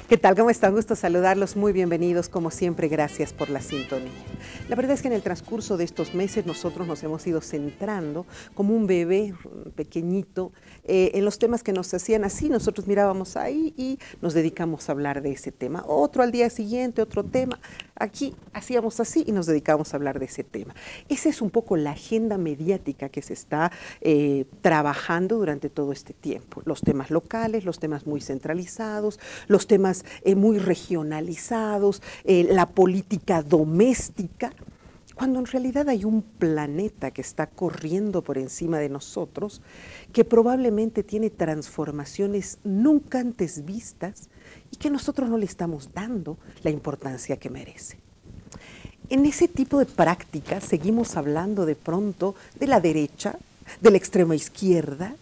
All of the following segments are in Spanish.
¿Qué tal? ¿Cómo están? Gusto saludarlos. Muy bienvenidos, como siempre, gracias por la sintonía. La verdad es que en el transcurso de estos meses nosotros nos hemos ido centrando como un bebé pequeñito en los temas que nos hacían así. Nosotros mirábamos ahí y nos dedicamos a hablar de ese tema. Otro al día siguiente, otro tema. Aquí hacíamos así y nos dedicamos a hablar de ese tema. Esa es un poco la agenda mediática que se está trabajando durante todo este tiempo. Los temas locales, los temas muy centralizados, los temas muy regionalizados, la política doméstica, cuando en realidad hay un planeta que está corriendo por encima de nosotros, que probablemente tiene transformaciones nunca antes vistas y que nosotros no le estamos dando la importancia que merece. En ese tipo de prácticas seguimos hablando de pronto de la derecha, de la extrema izquierda.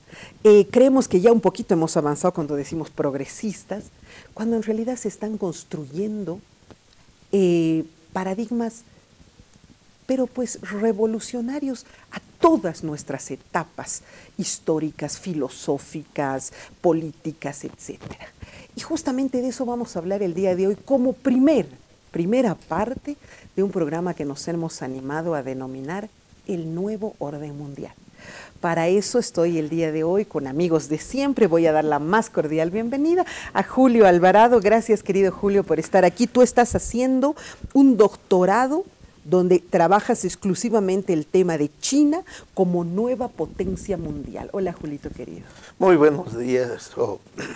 Creemos que ya un poquito hemos avanzado cuando decimos progresistas, cuando en realidad se están construyendo paradigmas, pero pues revolucionarios a todas nuestras etapas históricas, filosóficas, políticas, etcétera. Y justamente de eso vamos a hablar el día de hoy como primera parte de un programa que nos hemos animado a denominar el nuevo orden mundial. Para eso estoy el día de hoy con amigos de siempre. Voy a dar la más cordial bienvenida a Julio Alvarado. Gracias, querido Julio, por estar aquí. Tú estás haciendo un doctorado donde trabajas exclusivamente el tema de China como nueva potencia mundial. Hola, Julito, querido. Muy buenos días.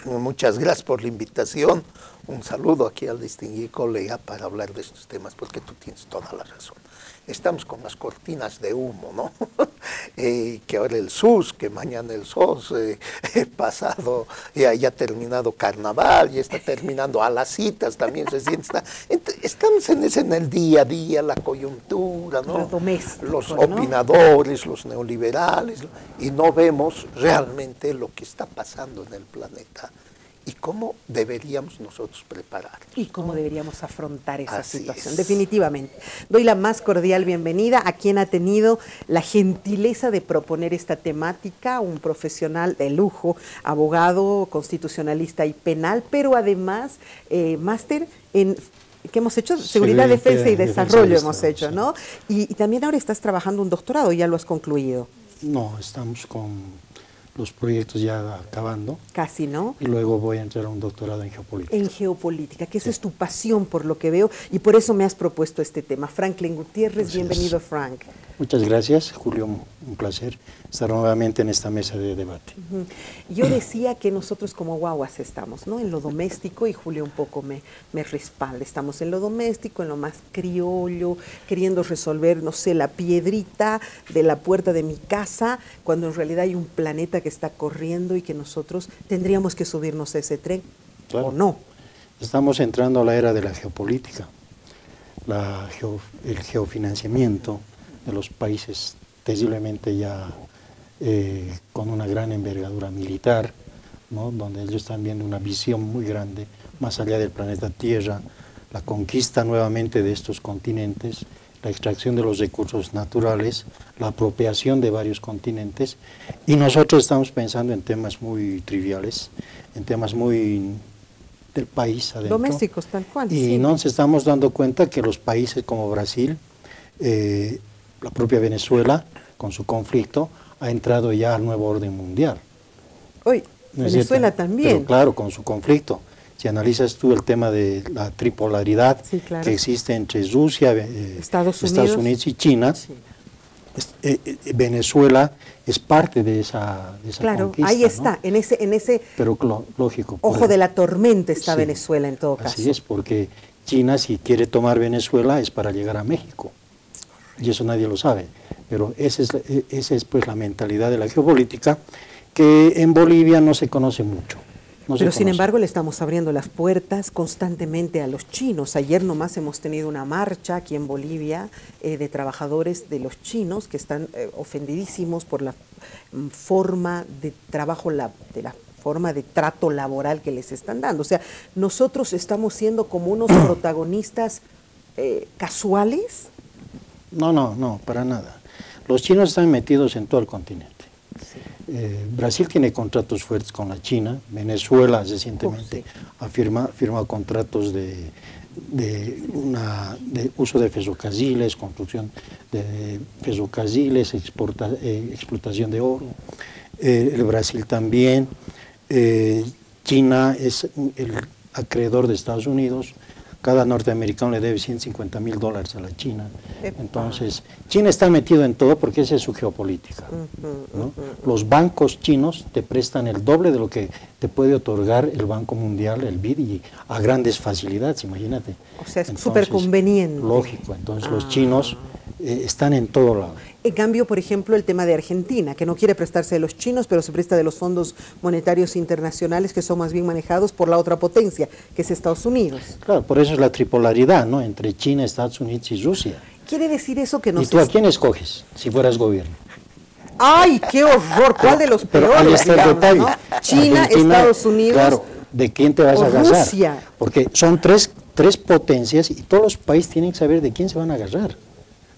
Muchas gracias por la invitación. Un saludo aquí al distinguido colega para hablar de estos temas, porque tú tienes toda la razón. Estamos con las cortinas de humo, ¿no? Que ahora el SUS, que mañana el SOS, pasado, ya ha terminado carnaval, ya está terminando a las citas también, estamos en el día a día, la coyuntura, ¿no? Los opinadores, ¿no? Los neoliberales, y no vemos realmente lo que está pasando en el planeta. ¿Y cómo deberíamos nosotros preparar? Y cómo deberíamos afrontar esa situación, definitivamente. Doy la más cordial bienvenida a quien ha tenido la gentileza de proponer esta temática, un profesional de lujo, abogado, constitucionalista y penal, pero además máster en... ¿Qué hemos hecho? Seguridad, defensa y desarrollo hemos hecho, ¿no? Y también ahora estás trabajando un doctorado, ¿ya lo has concluido? No, estamos con los proyectos ya acabando. Casi, ¿no? Y luego voy a entrar a un doctorado en geopolítica. En geopolítica, que esa es tu pasión por lo que veo, y por eso me has propuesto este tema. Franklin Gutiérrez, bienvenido, Frank. Muchas gracias, Julio, un placer estar nuevamente en esta mesa de debate. Yo decía que nosotros como guaguas estamos, ¿no? En lo doméstico, y Julio un poco me respalda. Estamos en lo doméstico, en lo más criollo, queriendo resolver, no sé, la piedrita de la puerta de mi casa, cuando en realidad hay un planeta que está corriendo y que nosotros tendríamos que subirnos a ese tren, claro, ¿o no? Estamos entrando a la era de la geopolítica, el geofinanciamiento de los países terriblemente ya con una gran envergadura militar, ¿no? Donde ellos están viendo una visión muy grande más allá del planeta Tierra, la conquista nuevamente de estos continentes, la extracción de los recursos naturales, la apropiación de varios continentes, y nosotros estamos pensando en temas muy triviales, en temas muy del país adentro. Domésticos, tal cual. Y sí, nos estamos dando cuenta que los países como Brasil, la propia Venezuela, con su conflicto, ha entrado ya al nuevo orden mundial. Hoy, ¿no Venezuela también? Pero claro, con su conflicto. Si analizas tú el tema de la tripolaridad, sí, claro, que existe entre Rusia, Estados Unidos y China, sí, Venezuela es parte de esa claro, conquista. Ahí está, ¿no? en ese pero lógico, ojo de la tormenta está, sí, Venezuela en todo caso. Así es, porque China, si quiere tomar Venezuela, es para llegar a México. Y eso nadie lo sabe. Pero esa es pues la mentalidad de la geopolítica, que en Bolivia no se conoce mucho. Pero sin embargo le estamos abriendo las puertas constantemente a los chinos. Ayer nomás hemos tenido una marcha aquí en Bolivia de trabajadores de los chinos que están ofendidísimos por la forma de trabajo, de la forma de trato laboral que les están dando. O sea, nosotros estamos siendo como unos protagonistas casuales. No, para nada. Los chinos están metidos en todo el continente. Sí. Brasil tiene contratos fuertes con la China, Venezuela recientemente ha firmado contratos de uso de ferrocarriles, construcción de ferrocarriles, explotación de oro. El Brasil también. China es el acreedor de Estados Unidos. Cada norteamericano le debe $150.000 a la China. Entonces, China está metido en todo porque esa es su geopolítica, ¿no? Los bancos chinos te prestan el doble de lo que te puede otorgar el Banco Mundial, el BID, y a grandes facilidades, imagínate. O sea, es súper conveniente. Lógico, entonces los chinos están en todo lado. En cambio, por ejemplo, el tema de Argentina, que no quiere prestarse de los chinos, pero se presta de los fondos monetarios internacionales que son más bien manejados por la otra potencia, que es Estados Unidos. Claro, por eso es la tripolaridad, ¿no?, entre China, Estados Unidos y Rusia. ¿Quiere decir eso que no? ¿Y tú a quién escoges si fueras gobierno? ¡Ay, qué horror! ¿Cuál de los peores? Pero ahí está el detalle. ¿No? China, Argentina, Estados Unidos. Claro, ¿de quién te vas a agarrar? Rusia. Porque son tres potencias y todos los países tienen que saber de quién se van a agarrar.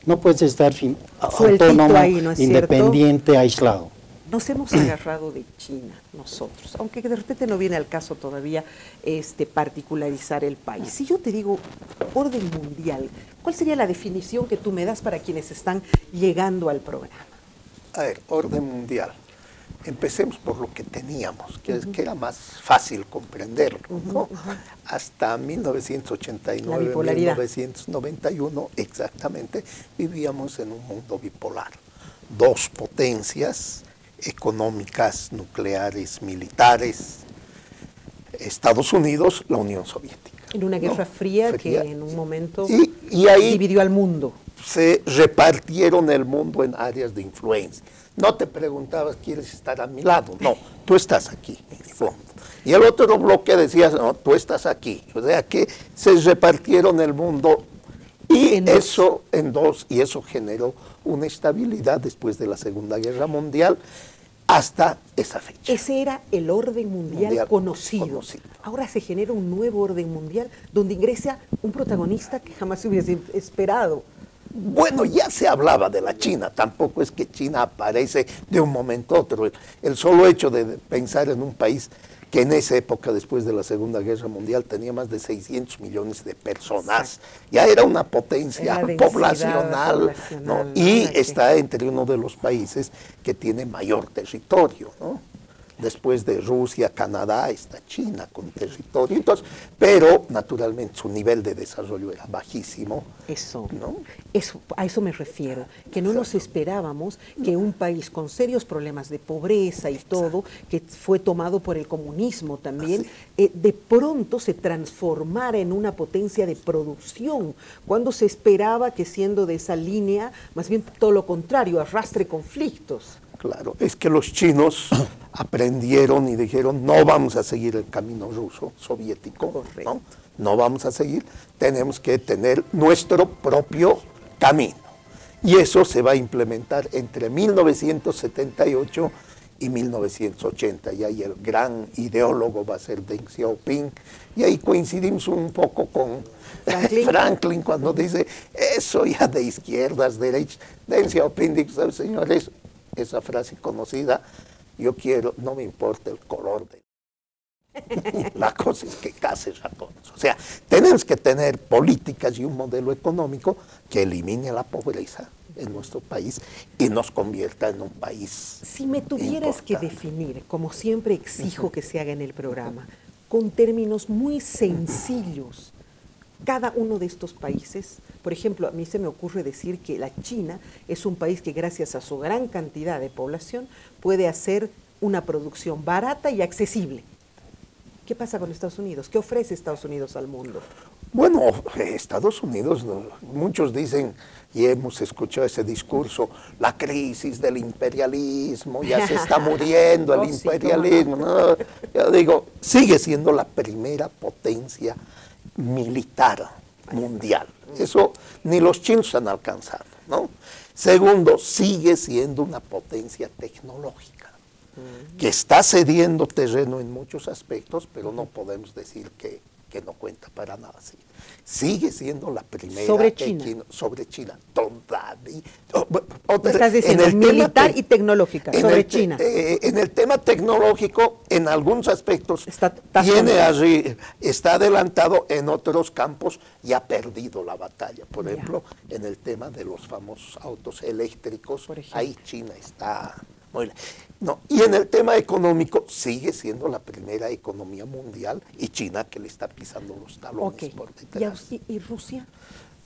No puedes estar autónomo, ahí, ¿no es independiente, aislado. Nos hemos agarrado de China nosotros, aunque de repente no viene al caso todavía particularizar el país. Si yo te digo orden mundial, ¿cuál sería la definición que tú me das para quienes están llegando al programa? A ver, orden mundial. Empecemos por lo que teníamos, que era más fácil comprenderlo, ¿no? Hasta 1989, 1991, exactamente, vivíamos en un mundo bipolar. Dos potencias económicas, nucleares, militares, Estados Unidos, la Unión Soviética. En una guerra fría que en un momento y ahí dividió al mundo. Se repartieron el mundo en áreas de influencia. No te preguntabas, ¿quieres estar a mi lado? No, tú estás aquí, en el fondo. Y el otro bloque decía, no, tú estás aquí. O sea que se repartieron el mundo y eso en dos, y eso generó una estabilidad después de la Segunda Guerra Mundial hasta esa fecha. Ese era el orden mundial conocido. Ahora se genera un nuevo orden mundial donde ingresa un protagonista que jamás se hubiese esperado. Bueno, ya se hablaba de la China, tampoco es que China aparece de un momento a otro. El solo hecho de pensar en un país que en esa época, después de la Segunda Guerra Mundial, tenía más de 600 millones de personas, ya era una potencia poblacional, ¿no? Y está entre uno de los países que tiene mayor territorio, ¿no? Después de Rusia, Canadá, está China con territorio, entonces, pero naturalmente su nivel de desarrollo era bajísimo. Eso, ¿no? A eso me refiero, que no nos esperábamos que un país con serios problemas de pobreza y todo, que fue tomado por el comunismo también, de pronto se transformara en una potencia de producción, cuando se esperaba que siendo de esa línea, más bien todo lo contrario, arrastre conflictos. Claro, es que los chinos aprendieron y dijeron, no vamos a seguir el camino ruso, soviético, ¿no? No vamos a seguir, tenemos que tener nuestro propio camino. Y eso se va a implementar entre 1978 y 1980, y ahí el gran ideólogo va a ser Deng Xiaoping, y ahí coincidimos un poco con Franklin cuando dice, eso ya de izquierdas, derechas. Deng Xiaoping dice, señores, esa frase conocida, yo quiero, no me importa el color de... La cosa es que cases a todos. O sea, tenemos que tener políticas y un modelo económico que elimine la pobreza en nuestro país y nos convierta en un país. Si me tuvieras que definir, como siempre exijo que se haga en el programa, con términos muy sencillos, cada uno de estos países, por ejemplo, a mí se me ocurre decir que la China es un país que gracias a su gran cantidad de población puede hacer una producción barata y accesible. ¿Qué pasa con Estados Unidos? ¿Qué ofrece Estados Unidos al mundo? Bueno, Estados Unidos, muchos dicen, y hemos escuchado ese discurso, la crisis del imperialismo, ya se está muriendo el imperialismo. No, yo digo, sigue siendo la primera potencia militar mundial. Eso ni los chinos han alcanzado, ¿no? Segundo, sigue siendo una potencia tecnológica, que está cediendo terreno en muchos aspectos, pero no podemos decir que que no cuenta para nada. Sí. Sigue siendo la primera sobre China. Sobre China, todavía. Estás diciendo militar y tecnológica, sobre China. En el tema tecnológico, en algunos aspectos, está adelantado, en otros campos ya ha perdido la batalla. Por ejemplo, en el tema de los famosos autos eléctricos, ahí China está muy bien. No, y en el tema económico sigue siendo la primera economía mundial y China que le está pisando los talones por detrás. ¿Y Rusia?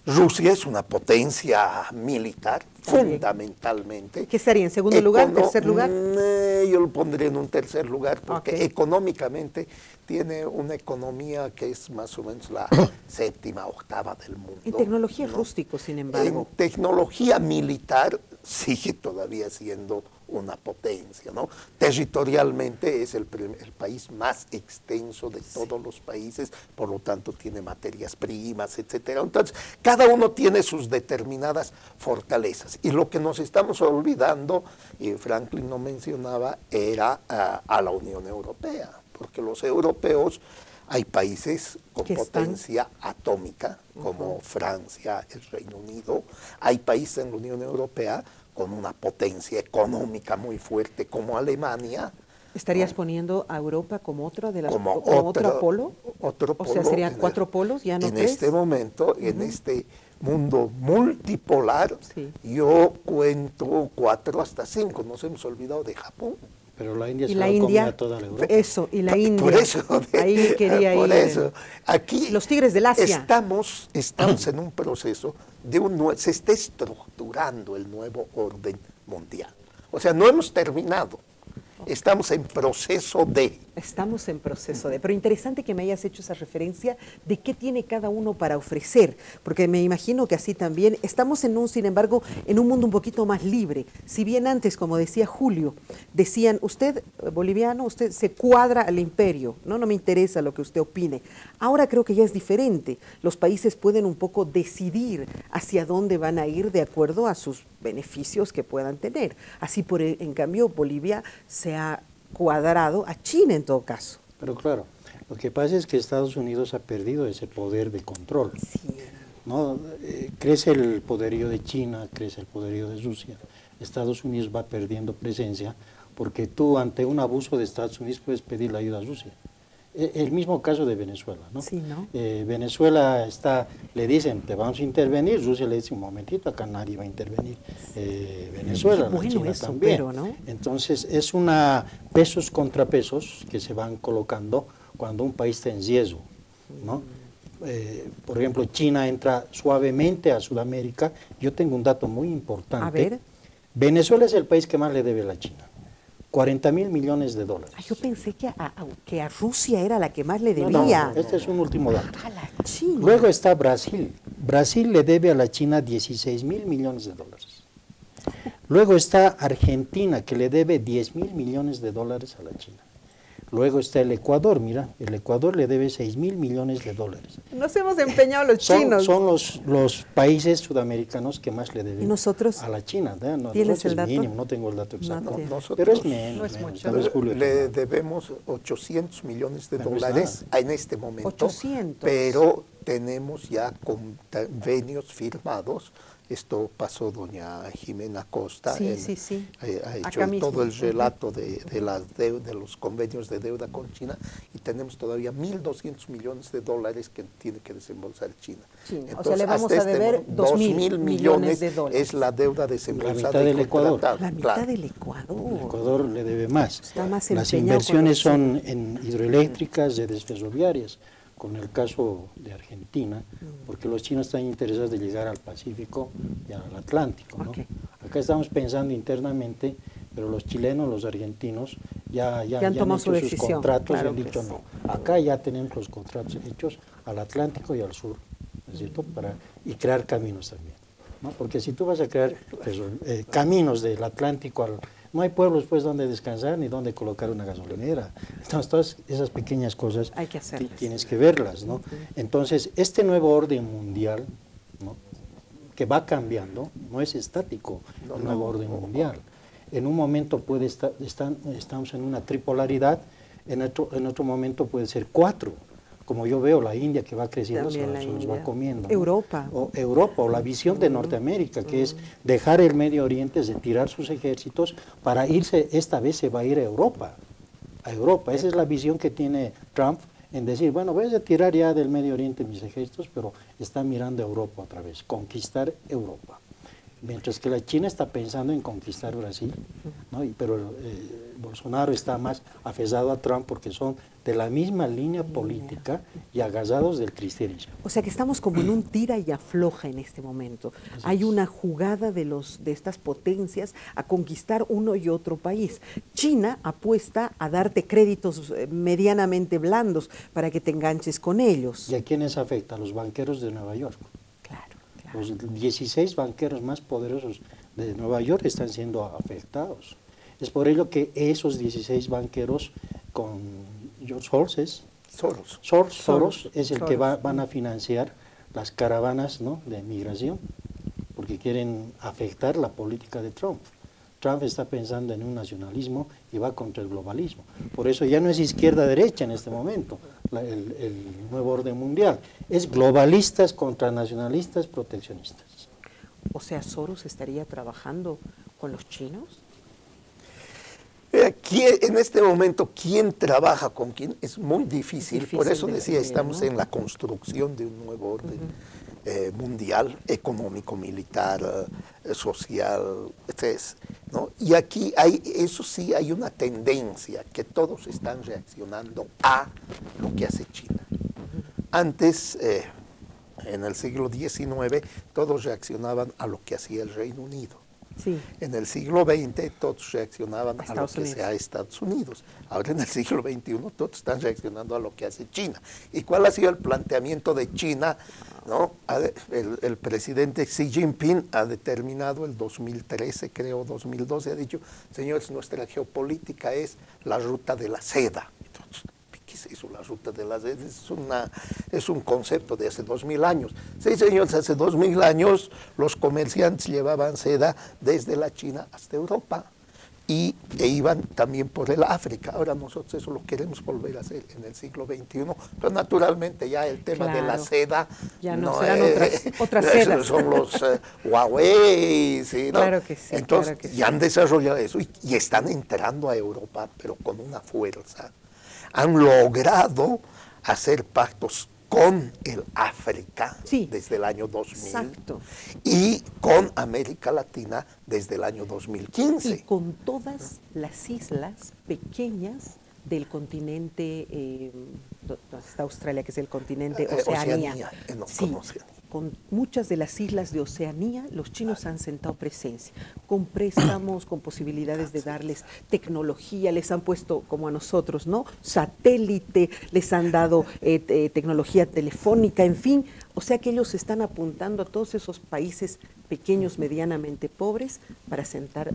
Rusia es una potencia militar, fundamentalmente. ¿Qué sería en segundo lugar, tercer lugar? Yo lo pondré en un tercer lugar porque económicamente tiene una economía que es más o menos la séptima, octava del mundo. En tecnología es rústico, sin embargo. En tecnología militar sigue todavía siendo una potencia, ¿no? Territorialmente es el país más extenso de todos los países, por lo tanto tiene materias primas, etcétera. Entonces, cada uno tiene sus determinadas fortalezas. Y lo que nos estamos olvidando, y Franklin no mencionaba, era a la Unión Europea, porque los europeos, hay países con potencia atómica, como Francia, el Reino Unido, hay países en la Unión Europea con una potencia económica muy fuerte como Alemania. ¿Estarías poniendo a Europa como otra de las otro polo? Otro polo. O sea, serían 4 polos, ya no 3. En este momento, en este mundo multipolar, yo cuento 4 hasta 5. Nos hemos olvidado de Japón. Pero la India se va a comer a toda la Europa. Eso, y la India. Por eso. Ahí quería ir. Por eso. Aquí los tigres del Asia. Estamos en un proceso se está estructurando el nuevo orden mundial. O sea, no hemos terminado. Estamos en proceso de. Estamos en proceso de. Pero interesante que me hayas hecho esa referencia de qué tiene cada uno para ofrecer, porque me imagino que así también estamos sin embargo, en un mundo un poquito más libre. Si bien antes, como decía Julio, decían, usted, boliviano, usted se cuadra al imperio, no me interesa lo que usted opine. Ahora creo que ya es diferente. Los países pueden un poco decidir hacia dónde van a ir de acuerdo a sus beneficios que puedan tener. Así, en cambio, Bolivia se ha cuadrado a China en todo caso. Pero claro, lo que pasa es que Estados Unidos ha perdido ese poder de control. Sí. ¿No? Crece el poderío de China, crece el poderío de Rusia. Estados Unidos va perdiendo presencia porque tú ante un abuso de Estados Unidos puedes pedir la ayuda a Rusia. El mismo caso de Venezuela, ¿no? Sí, ¿no? Venezuela le dicen, te vamos a intervenir, Rusia le dice, un momentito, acá nadie va a intervenir. Venezuela, China eso, también. Pero, ¿no? Entonces, es pesos contra pesos que se van colocando cuando un país está en riesgo, ¿no? Por ejemplo, China entra suavemente a Sudamérica. Yo tengo un dato muy importante. A ver. Venezuela es el país que más le debe a la China. 40.000 millones de dólares. Yo pensé que a Rusia era la que más le debía. No, este es un último dato. A la China. Luego está Brasil. Brasil le debe a la China 16.000 millones de dólares. Luego está Argentina, que le debe 10.000 millones de dólares a la China. Luego está el Ecuador, mira, el Ecuador le debe 6.000 millones de dólares. Nos hemos empeñado los chinos. Son los países sudamericanos que más le deben ¿Y nosotros? A la China. No, ¿Tienes el dato? Mínimo, no tengo el dato exacto. Nosotros pero es menos. No es mucho. Menos, Julio, le debemos 800 millones de dólares en este momento. 800. Pero tenemos ya convenios firmados. Esto pasó doña Jimena Costa. Sí. Ha hecho todo el relato de los convenios de deuda con China y tenemos todavía 1.200 millones de dólares que tiene que desembolsar China. Entonces, o sea, le vamos a deber 2.000 millones de dólares. Es la deuda desembolsada. La mitad del Ecuador. La mitad del Ecuador. El Ecuador le debe más. Está más Las inversiones son en hidroeléctricas, redes ferroviarias, con el caso de Argentina, porque los chinos están interesados de llegar al Pacífico y al Atlántico, ¿no? Acá estamos pensando internamente, pero los chilenos, los argentinos, ya han tomado su decisión, sus contratos y han dicho no. Acá ya tenemos los contratos hechos al Atlántico y al sur, ¿no es cierto? Y crear caminos también, ¿no? Porque si tú vas a crear caminos del Atlántico no hay pueblos pues donde descansar ni donde colocar una gasolinera. Entonces todas esas pequeñas cosas hay que tienes que verlas, ¿no? Entonces este nuevo orden mundial, ¿no?, que va cambiando, no es estático el nuevo orden mundial. En un momento estamos en una tripolaridad, en otro momento puede ser 4. como yo veo la India que va creciendo, se También la los va India. comiendo, ¿no? Europa. O Europa, o la visión de Norteamérica, que es dejar el Medio Oriente, es retirar sus ejércitos para irse, esta vez se va a ir a Europa. A Europa, esa es la visión que tiene Trump, en decir, bueno, voy a retirar ya del Medio Oriente mis ejércitos, pero está mirando a Europa otra vez, conquistar Europa. Mientras que la China está pensando en conquistar Brasil, ¿no? Pero Bolsonaro está más afesado a Trump porque son de la misma línea política y agarrados del cristianismo. O sea que estamos como en un tira y afloja en este momento. Hay una jugada de estas potencias a conquistar uno y otro país. China apuesta a darte créditos medianamente blandos para que te enganches con ellos. ¿Y a quiénes afecta? A los banqueros de Nueva York. Claro. Los 16 banqueros más poderosos de Nueva York están siendo afectados. Es por ello que esos 16 banqueros con George Soros es el que van a financiar las caravanas, ¿no?, de migración, porque quieren afectar la política de Trump. Trump está pensando en un nacionalismo y va contra el globalismo. Por eso ya no es izquierda-derecha en este momento, el nuevo orden mundial. Es globalistas contra nacionalistas proteccionistas. O sea, ¿Soros estaría trabajando con los chinos? En este momento, ¿quién trabaja con quién? Es muy difícil. Por eso decía, estamos en la construcción de un nuevo orden mundial, económico, militar, social, etc., ¿no? Y aquí eso sí, hay una tendencia que todos están reaccionando a lo que hace China. Antes, en el siglo XIX, todos reaccionaban a lo que hacía el Reino Unido. Sí. En el siglo XX todos reaccionaban a lo que hacía Estados Unidos. Ahora en el siglo XXI todos están reaccionando a lo que hace China. ¿Y cuál ha sido el planteamiento de China? ¿No? El presidente Xi Jinping ha determinado el 2013, creo 2012, ha dicho, señores, nuestra geopolítica es la ruta de la seda. Entonces, ¿qué es eso, la ruta de la seda? Es un concepto de hace 2000 años. Sí, señores, hace 2000 años los comerciantes llevaban seda desde la China hasta Europa e iban también por el África. Ahora nosotros eso lo queremos volver a hacer en el siglo XXI, pero naturalmente ya el tema de la seda ya no serán otras sedas. Son los Huawei, ¿sí, no? Claro que sí. Entonces claro que sí. ya han desarrollado eso y están entrando a Europa, pero con una fuerza. Han logrado hacer pactos con el África desde el año 2000. Exacto. Y con América Latina desde el año 2015. Y con todas las islas pequeñas del continente, donde está Australia, que es el continente Oceanía. Con muchas de las islas de Oceanía, los chinos han sentado presencia, con préstamos, con posibilidades de darles tecnología, les han puesto, como a nosotros, ¿no?, satélite, les han dado tecnología telefónica, en fin. O sea que ellos están apuntando a todos esos países pequeños, medianamente pobres, para sentar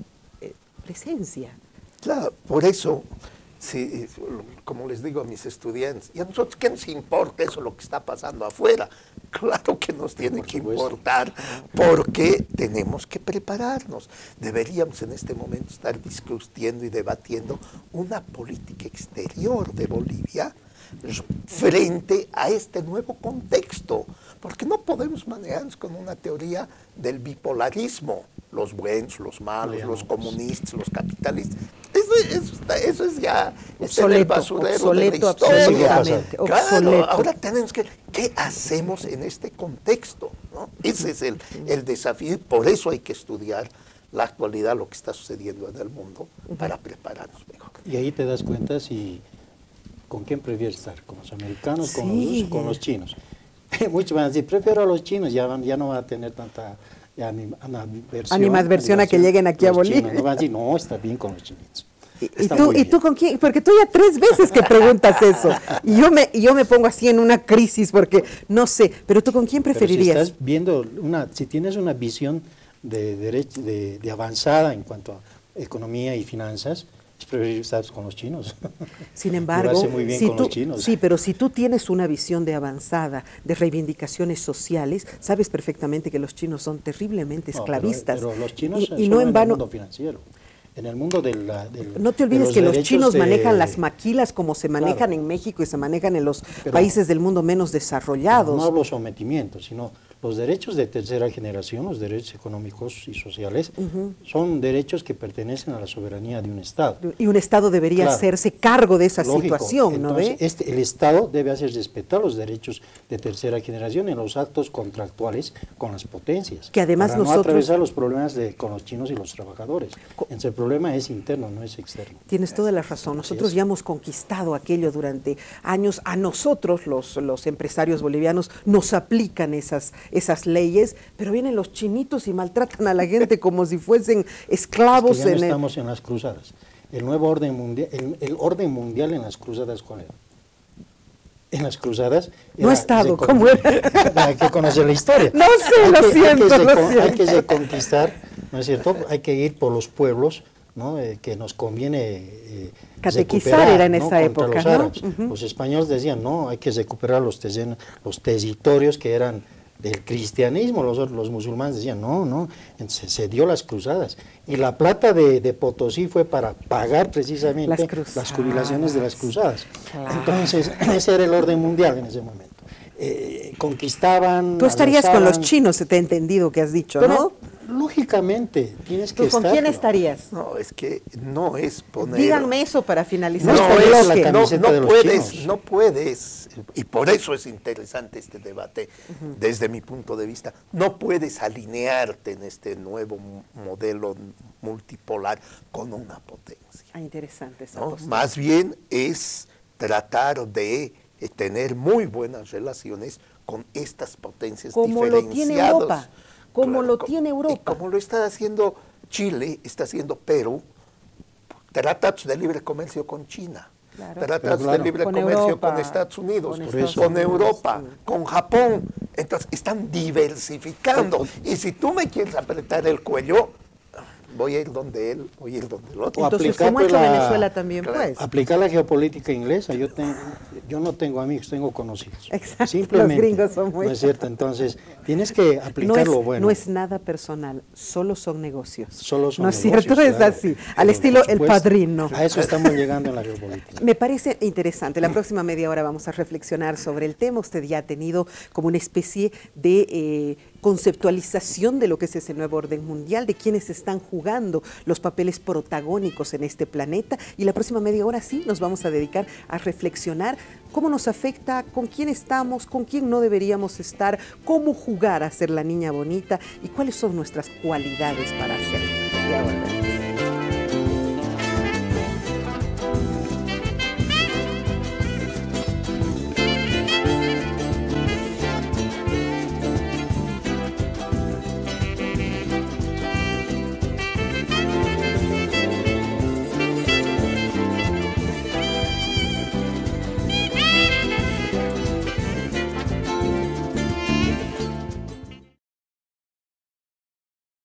presencia. Claro, por eso, sí, como les digo a mis estudiantes, ¿y a nosotros qué nos importa eso, lo que está pasando afuera? Claro que nos tiene que importar, porque tenemos que prepararnos. Deberíamos en este momento estar discutiendo y debatiendo una política exterior de Bolivia frente a este nuevo contexto, porque no podemos manejarnos con una teoría del bipolarismo, los buenos, los malos, los comunistas, los capitalistas. Eso es ya obsoleto, el basurero obsoleto, de la historia. absolutamente, claro, obsoleto. Ahora tenemos que, ¿qué hacemos en este contexto? ¿No? Ese es el desafío, y por eso hay que estudiar la actualidad, lo que está sucediendo en el mundo, para prepararnos mejor. Y ahí te das cuenta si con quién prefieres estar, con los americanos, con los rusos, con los chinos. Muchos van a decir, prefiero a los chinos, ya no va a tener tanta animadversión a que lleguen aquí a Bolivia. Chinos, no van a decir, no, está bien con los chinitos. ¿Y tú con quién? Porque tú ya 3 veces que preguntas eso. Y yo me pongo así en una crisis porque no sé, pero tú con quién preferirías. Pero si estás viendo si tienes una visión de avanzada en cuanto a economía y finanzas, es preferible estar con los chinos. Sin embargo, muy bien con los chinos. Sí, pero si tú tienes una visión de avanzada, de reivindicaciones sociales, sabes perfectamente que los chinos son terriblemente esclavistas. Pero los chinos y no en vano. El mundo financiero. En el mundo no te olvides que los chinos manejan las maquilas como se manejan en México y se manejan en los países del mundo menos desarrollados. No hablo sometimiento, sino los derechos de tercera generación, los derechos económicos y sociales, son derechos que pertenecen a la soberanía de un Estado. Y un Estado debería hacerse cargo de esa situación, entonces, ¿no ve? El Estado debe hacer respetar los derechos de tercera generación en los actos contractuales con las potencias. Que además para no atravesar los problemas con los chinos y los trabajadores. Entonces, el problema es interno, no es externo. Tienes toda la razón. Nosotros ya hemos conquistado aquello durante años. A nosotros, los empresarios bolivianos, nos aplican esas leyes, pero vienen los chinitos y maltratan a la gente como si fuesen esclavos. Es que ya no estamos en las cruzadas. El nuevo orden mundial, el orden mundial en las cruzadas, ¿cuál era? En las cruzadas... No he estado, ¿cómo era? Hay que conocer la historia. No sé, lo siento. Hay que reconquistar, ¿no es cierto? Hay que ir por los pueblos, ¿no? Que nos conviene catequizar era en esa época, los árabes. Los españoles decían, no, hay que recuperar los territorios que eran del cristianismo. Los musulmanes decían, no, se dio las cruzadas. Y la plata de Potosí fue para pagar precisamente las jubilaciones de las cruzadas. Claro. Entonces, ese era el orden mundial en ese momento. Conquistaban... Tú estarías con los chinos, te he entendido que has dicho, ¿no? Lógicamente, tienes que estar. ¿Con quién estarías? No, es que no es poner... Díganme eso para finalizar. No puedes, y por eso es interesante este debate, desde mi punto de vista, no puedes alinearte en este nuevo modelo multipolar con una potencia. Interesante esa ¿no? postura. Más bien es tratar de tener muy buenas relaciones con estas potencias como diferenciadas. Lo tiene Europa. Como lo tiene Europa. Y como lo está haciendo Chile, está haciendo Perú, tratados de libre comercio con China, tratados de libre comercio con Estados Unidos, con Europa, con Japón. Entonces están diversificando. Y si tú me quieres apretar el cuello, voy a ir donde él, voy a ir donde el otro. Entonces, como ha hecho Venezuela también, pues. Aplicar la geopolítica inglesa, yo no tengo amigos, tengo conocidos. Exacto, simplemente, los gringos son muy... ¿no es cierto? Entonces, tienes que aplicar lo bueno. No es nada personal, solo son negocios. Solo son ¿no es negocios, cierto? Claro. Es así, al estilo El Padrino. A eso estamos llegando en la geopolítica. Me parece interesante. La próxima media hora vamos a reflexionar sobre el tema. Usted ya ha tenido como una especie de conceptualización de lo que es ese nuevo orden mundial, de quienes están jugando los papeles protagónicos en este planeta, y la próxima media hora sí nos vamos a dedicar a reflexionar cómo nos afecta, con quién estamos, con quién no deberíamos estar, cómo jugar a ser la niña bonita y cuáles son nuestras cualidades para hacerlo. Ya volvemos.